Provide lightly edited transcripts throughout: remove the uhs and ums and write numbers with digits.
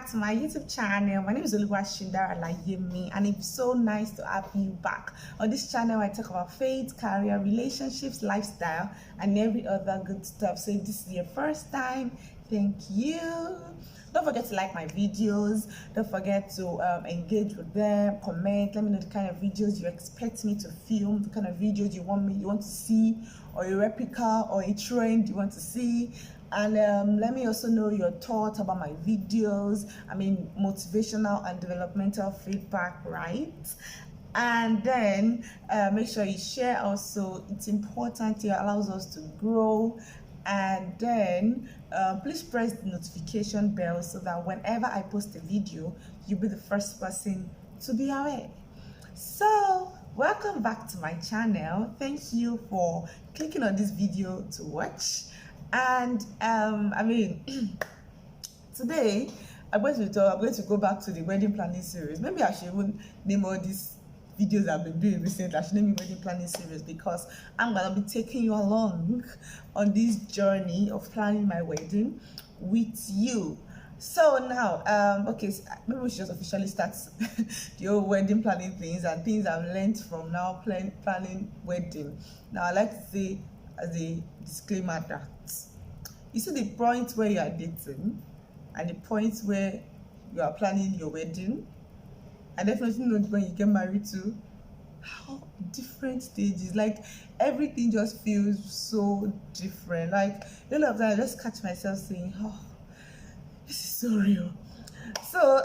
back to my YouTube channel. My name is Oluwashindara, and it's so nice to have you back. On this channel, I talk about faith, career, relationships, lifestyle, and every other good stuff. So if this is your first time, thank you. Don't forget to like my videos. Don't forget to engage with them, comment. Let me know the kind of videos you expect me to film, the kind of videos you want to see, or a replica or a trend you want to see. And let me also know your thoughts about my videos. I mean, motivational and developmental feedback, right? And then make sure you share also. It's important. It allows us to grow. And then please press the notification bell so that whenever I post a video, you'll be the first person to be aware. So welcome back to my channel. Thank you for clicking on this video to watch. And I mean, today I'm going to go back to the wedding planning series. Maybe I should even name all these videos I've been doing recently. I should name it wedding planning series, because I'm gonna be taking you along on this journey of planning my wedding with you. So now, okay, so maybe we should just officially start the whole wedding planning things and things I've learned from now planning wedding. Now, I like to say as a disclaimer that you see the point where you are dating and the point where you are planning your wedding, and definitely know when you get married to, how different stages, like everything just feels so different. Like a lot of times I just catch myself saying, oh, this is so real. So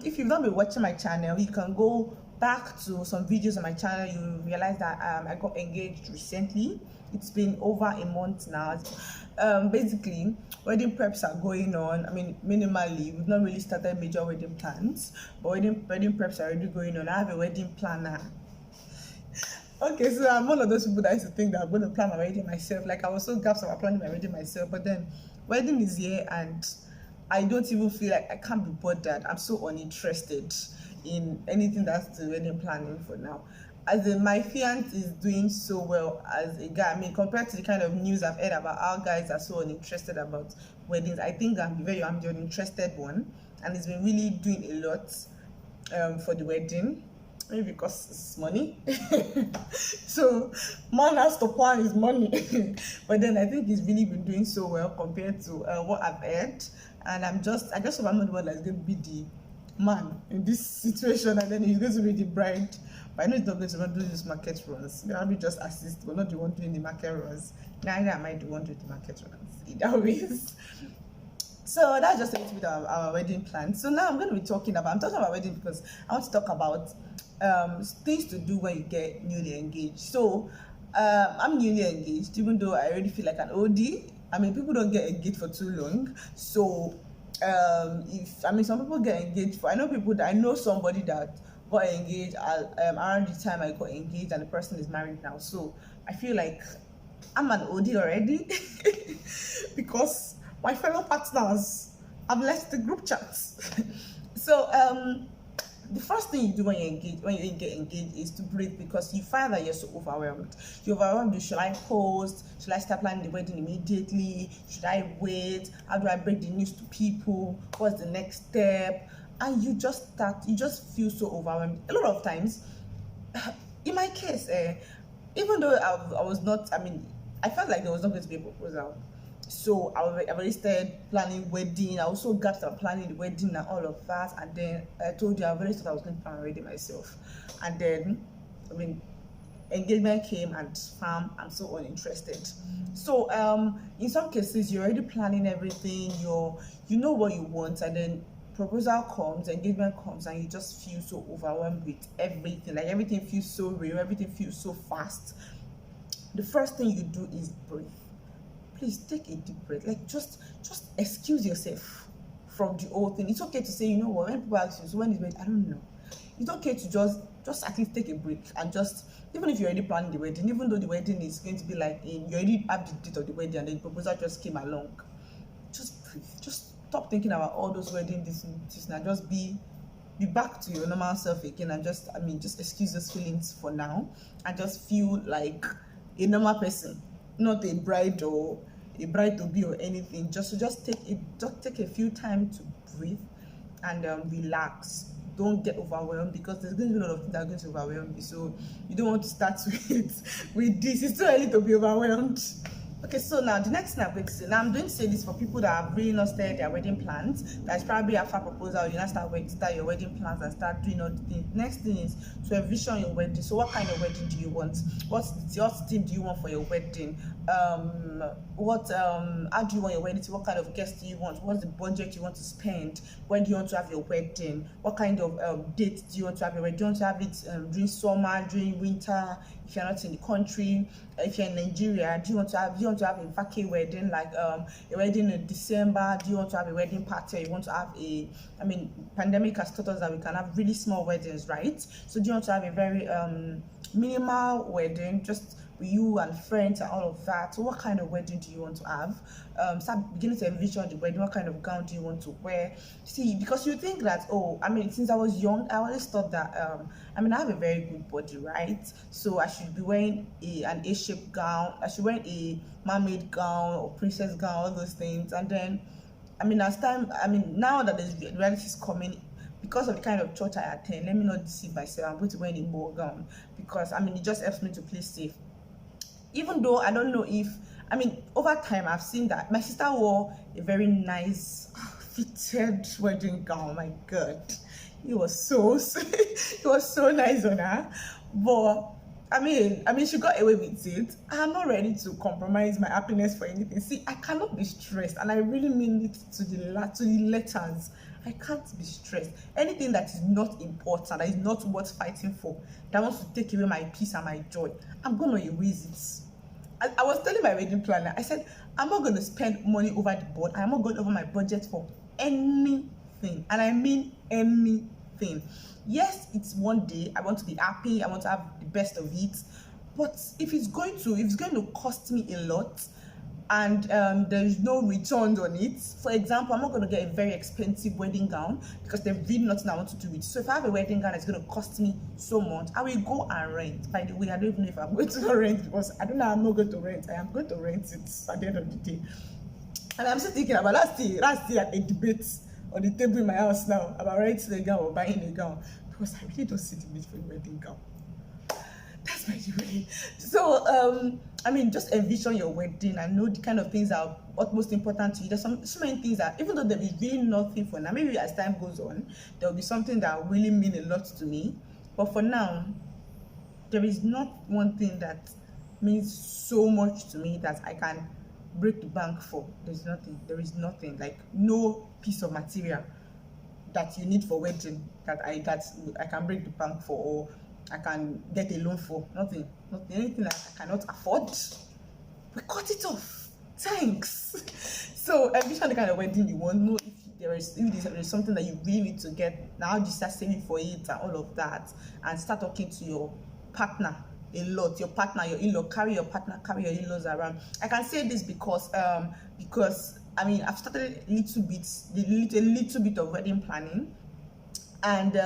if you've not been watching my channel, you can go back to some videos on my channel. You realize that I got engaged recently. It's been over a month now. Basically, wedding preps are going on. I mean, minimally, we've not really started major wedding plans, but wedding preps are already going on. I have a wedding planner. Okay, so I'm one of those people that used to think that I'm going to plan my wedding myself. Like, I was so gaps about planning my wedding myself, but then wedding is here and I don't even feel like I can't be bothered. I'm so uninterested in anything that's the wedding planning for now. As in, my fiance is doing so well as a guy. I mean, compared to the kind of news I've heard about how guys are so uninterested about weddings, I think I'm the uninterested one, and he's been really doing a lot for the wedding. Maybe because it's money. So man has to plan his money. But then I think he's really been doing so well compared to what I've heard. And I guess if I'm not the one that's going to be the man in this situation, and then he's going to be the bride. But I know he's not going to do this market runs. You know, I'll be just assist. We're not the one doing the market runs. Neither am I the one doing the market runs. Either ways. So that's just a little bit of our wedding plan. So now I'm talking about wedding because I want to talk about things to do when you get newly engaged. So I'm newly engaged, even though I already feel like an OD. I mean, people don't get engaged for too long. So some people get engaged I know somebody that got engaged around the time I got engaged, and the person is married now. So I feel like I'm an OD already because my fellow partners have left the group chats. So the first thing you do when you get engaged is to breathe, because you find that you're so overwhelmed. You're overwhelmed with, should I post? Should I start planning the wedding immediately? Should I wait? How do I break the news to people? What's the next step? And you just feel so overwhelmed. A lot of times, in my case, even though I felt like there was not going to be a proposal. So I already started planning wedding. I also got started planning the wedding and all of that. And then I told you I already thought I was going to plan a wedding myself. And then, engagement came and I'm so uninterested. So in some cases, you're already planning everything. You know what you want, and then proposal comes, engagement comes, and you just feel so overwhelmed with everything. Like everything feels so real, everything feels so fast. The first thing you do is breathe. Please take a deep breath. Like just excuse yourself from the whole thing. It's okay to say, you know what, when people ask you, so when is it? I don't know. It's okay to just at least take a break and just, even if you're already planning the wedding, even though the wedding is going to be like you already have the date of the wedding and the proposal just came along, just breathe. Just stop thinking about all those wedding this and just be back to your normal self again, and just excuse those feelings for now and just feel like a normal person, not a bride to be or anything. Just take a few time to breathe and relax. Don't get overwhelmed, because there's going to be a lot of things that are going to overwhelm you. So you don't want to start with this. It's too early to be overwhelmed. Okay, so now the next thing I'm going to say, now I'm going to say this for people that have really not started their wedding plans. That's probably after proposal, you now start your wedding plans and start doing all the things. Next thing is to envision your wedding. So what kind of wedding do you want? What theme do you want for your wedding? How do you want your wedding to? What kind of guests do you want? What's the budget you want to spend? When do you want to have your wedding? What kind of date do you want to have your wedding? Do you want to have it during summer, during winter? If you're not in the country, if you're in Nigeria, do you want to have a vacay wedding, like a wedding in December? Do you want to have a wedding party? Or you want to have pandemic has taught us that we can have really small weddings, right? So do you want to have a very minimal wedding, just with you and friends and all of that? So what kind of wedding do you want to have? Start beginning to envision the wedding. What kind of gown do you want to wear? See, because you think that, since I was young, I always thought that I have a very good body, right? So I should be wearing an A-shaped gown. I should wear a mermaid gown or princess gown, all those things. And then now that there's reality is coming, because of the kind of church I attend, let me not deceive myself. I'm going to wear a bow gown, because it just helps me to play safe. Even though I don't know if, over time I've seen that my sister wore a very nice fitted wedding gown. My God, it was so it was so nice on her. But she got away with it. I'm not ready to compromise my happiness for anything. See, I cannot be stressed, and I really mean it to the letters. I can't be stressed. Anything that is not important, that is not worth fighting for, that wants to take away my peace and my joy, I'm gonna erase it. I was telling my wedding planner, I said, I'm not going to spend money over the board. I'm not going over my budget for anything. And I mean anything. Yes, it's one day. I want to be happy. I want to have the best of it. But if it's going to cost me a lot, and there is no return on it. For example, I'm not going to get a very expensive wedding gown, because there's really nothing I want to do with it. So if I have a wedding gown that's going to cost me so much, I will go and rent. By the way, I don't even know if I'm going to rent, because I don't know how I'm not going to rent. I am going to rent it at the end of the day. And I'm still thinking about last year at a debate on the table in my house now about renting a gown or buying a gown, because I really don't see the need for a wedding gown. That's my way. So just envision your wedding and know the kind of things that are what most important to you. There's so many things that, even though there is really nothing for now, maybe as time goes on there will be something that will really mean a lot to me. But for now, there is not one thing that means so much to me that I can break the bank for. There is nothing, like no piece of material that you need for wedding that I can break the bank for, or I can get a loan for. Nothing anything that I cannot afford. We cut it off. Thanks. So envision the kind of wedding you want. Know if there is something that you really need to get. Now you start saving for it and all of that, and start talking to your partner a lot. Your partner, your in-law, carry your in-laws around. I can say this because I've started a little bit of wedding planning, and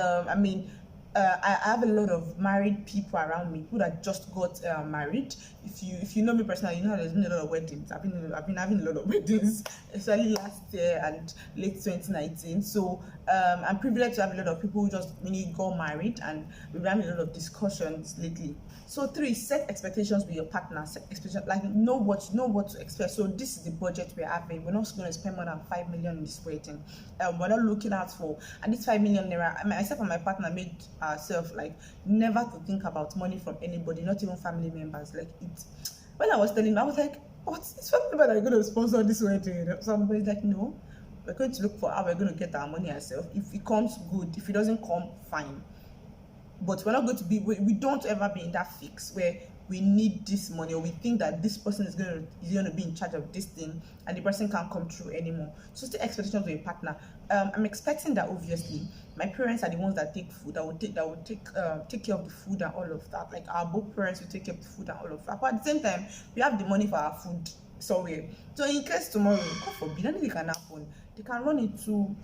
I have a lot of married people around me who that just got married. If you know me personally, you know there's been a lot of weddings. I've been having a lot of weddings, especially last year and late 2019. So I'm privileged to have a lot of people who just really got married, and we've been having a lot of discussions lately. So 3, set expectations with your partner. Set expectations, like know what to expect. So this is the budget we're having. We're not going to spend more than 5 million in this wedding. We're not looking out for, and this 5 million naira, myself and my partner made ourselves like never to think about money from anybody, not even family members. Like it, when I was telling him, I was like, what's this family member that are going to sponsor this wedding? Somebody's like, no, we're going to look for how we're going to get our money ourselves. If it comes, good. If it doesn't come, fine. But we're not going to be, we don't ever be in that fix where we need this money, or we think that this person is going to be in charge of this thing and the person can't come through anymore. So the expectations of a partner. I'm expecting that obviously my parents are the ones that take food, that will take care of the food and all of that. Like our both parents will take care of the food and all of that. But at the same time, we have the money for our food somewhere. So in case tomorrow, God forbid, anything can happen, they can run into.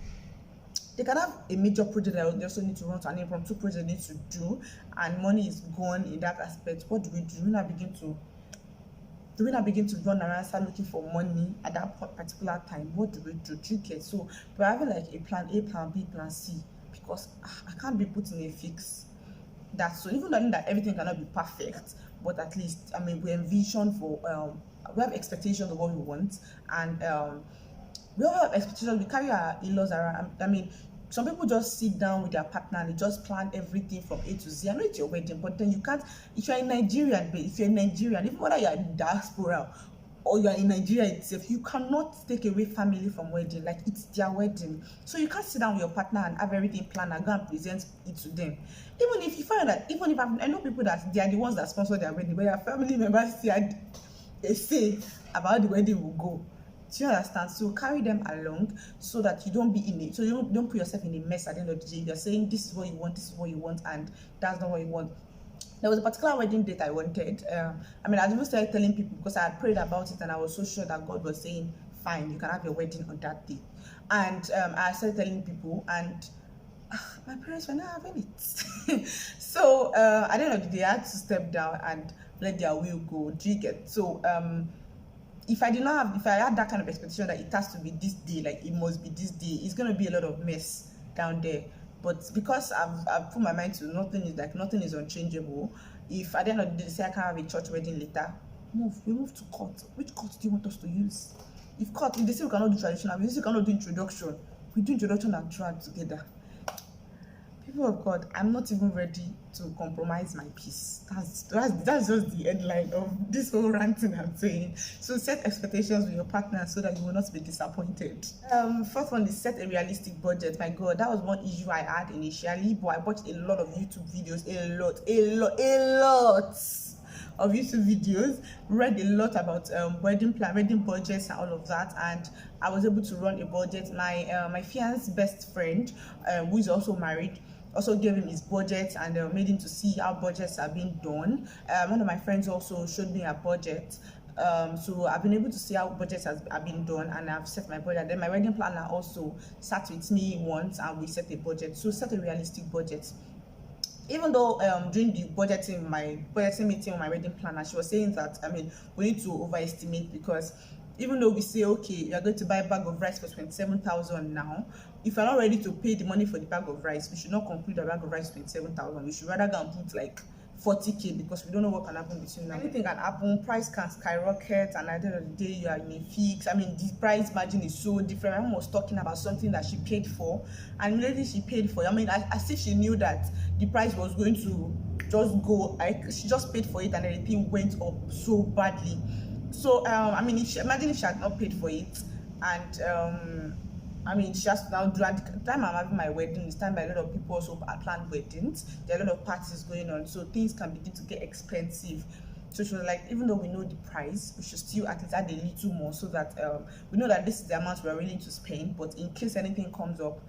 They can have a major project that they also need to run to, an impromptu project they need to do, and money is gone in that aspect. What do? We now begin to do we not begin to run around, start looking for money at that particular time? What do we do? Do you get? So we're having like a plan A, plan B, plan C, because I can't be put in a fix. That's so, even though that everything cannot be perfect, but at least, I mean, we envision for we have expectations of what we want, and we all have expectations. We carry our in-laws around. I mean, some people just sit down with their partner and they just plan everything from A to Z. I know it's your wedding, but then you can't. If you're in Nigeria, even whether you're in diaspora or you're in Nigeria itself, you cannot take away family from wedding. Like, it's their wedding, so you can't sit down with your partner and have everything planned and go and present it to them. Even if you find that, I know people that they are the ones that sponsor their wedding, but their family members still had a say about the wedding will go. Do you understand? So carry them along so that you don't be in it. So you don't put yourself in a mess at the end of the day. You're saying this is what you want, this is what you want, and that's not what you want. There was a particular wedding date I wanted. I mean, I even started telling people because I had prayed about it and I was so sure that God was saying, fine, you can have your wedding on that day. And I started telling people, and my parents were not having it. So at the end of the day, I had to step down and let their will go. Do you get? So if I had that kind of expectation that it has to be this day, like it must be this day, it's gonna be a lot of mess down there. But because I've put my mind to nothing is unchangeable. If at the end of the day they say I can't have a church wedding later, we move to court. Which court do you want us to use? If they say we cannot do traditional, we say we cannot do introduction. We do introduction and trial together. People of God, I'm not even ready to compromise my peace. That's just the headline of this whole ranting I'm saying. So set expectations with your partner so that you will not be disappointed. First one is set a realistic budget. My God, that was one issue I had initially, but I watched a lot of YouTube videos, a lot of YouTube videos, read a lot about wedding plan, wedding budgets and all of that, and I was able to run a budget. My fiance's best friend, who is also married, also gave him his budget and made him to see how budgets are being done. One of my friends also showed me a budget. So I've been able to see how budgets have been done, and I've set my budget. Then my wedding planner also sat with me once and we set a budget. So set a realistic budget. Even though during the budgeting meeting with my wedding planner, she was saying that, I mean, we need to overestimate, because even though we say, okay, you're going to buy a bag of rice for 27,000 now, if you're not ready to pay the money for the bag of rice, we should not conclude a bag of rice 27,000. We should rather go and put like 40k, because we don't know what can happen between now. Anything can happen, price can skyrocket, and at the end of the day, you are in a fix. I mean, the price margin is so different. My mom was talking about something that she paid for, and immediately she paid for it. I mean, as if she knew that the price was going to just go, like, she just paid for it and everything went up so badly. So, I mean, imagine if she had not paid for it, and I mean, she has to now do, at the time I'm having my wedding, it's time by a lot of people also planned weddings. There are a lot of parties going on, so things can begin to get expensive. So she was like, even though we know the price, we should still at least add a little more, so that we know that this is the amount we are willing to spend, but in case anything comes up,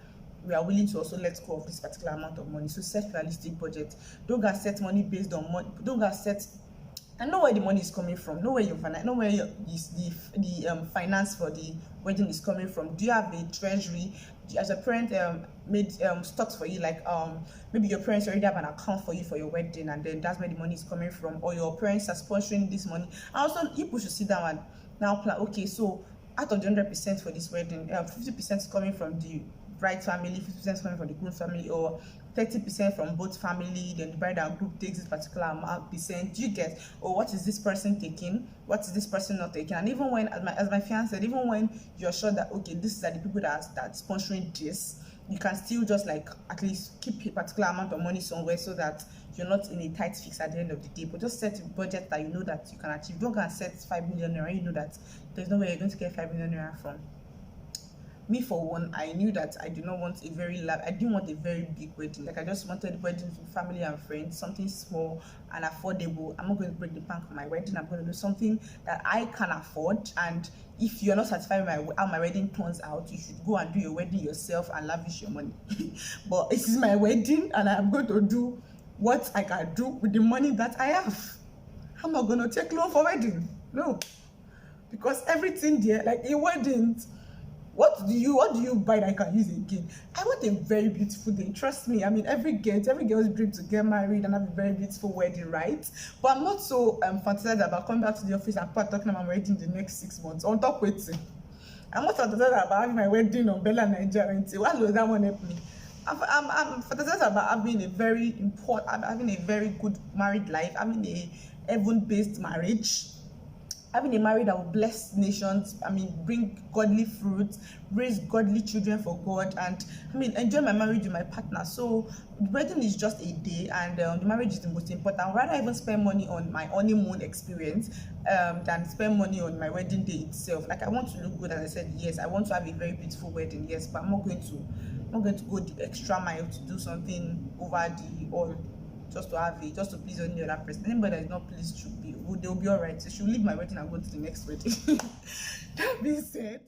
we are willing to also let go of this particular amount of money. So set realistic budget. Don't go set money based on money. Don't go set, and know where the money is coming from. Know where the finance for the wedding is coming from. Do you have a treasury? As a parent, made stocks for you, like maybe your parents already have an account for you for your wedding, and then that's where the money is coming from, or your parents are sponsoring this money. And also, people should sit down and now plan. Okay, so out of the 100% for this wedding, 50% is coming from the bride family, 50% is coming from the groom family, or 30% from both family. Then the bride and group takes this particular amount percent. Do you get? Or what is this person taking? What is this person not taking? And even when, as my fiance said, even when you're sure that, okay, this are the people that sponsoring this, you can still just like at least keep a particular amount of money somewhere, so that you're not in a tight fix at the end of the day. But just set a budget that you know that you can achieve. Don't go and set 5 million naira. You know that there's no way you're going to get 5 million naira from. Me, for one, I knew that I didn't want a very big wedding. Like, I just wanted a wedding with family and friends, something small and affordable. I'm not going to break the bank for my wedding. I'm going to do something that I can afford. And if you're not satisfied with how my wedding turns out, you should go and do your wedding yourself and lavish your money. But this is my wedding, and I'm going to do what I can do with the money that I have. I'm not going to take loan for wedding. No. Because everything there, like a wedding, What do you buy that I can use again? I want a very beautiful day. Trust me. I mean, every girl's dream to get married and have a very beautiful wedding, right? But I'm not so fantasized about coming back to the office and people are talking about my wedding in the next 6 months. On top waiting. I'm not fantasized about having my wedding on Bella Nigeria until why does that one help me? I'm fantasized about having a very good married life, having a heaven-based marriage, having a marriage that will bless nations. I mean, bring godly fruits, raise godly children for God, and I mean, enjoy my marriage with my partner. So the wedding is just a day, and the marriage is the most important. I'd rather even spend money on my honeymoon experience than spend money on my wedding day itself. Like, I want to look good, as I said. Yes, I want to have a very beautiful wedding. Yes, but I'm not going to go the extra mile to do something over the all just to have it, just to please any other person. Anybody that is not pleased they'll be alright. So she'll leave my wedding and go to the next wedding. That being said,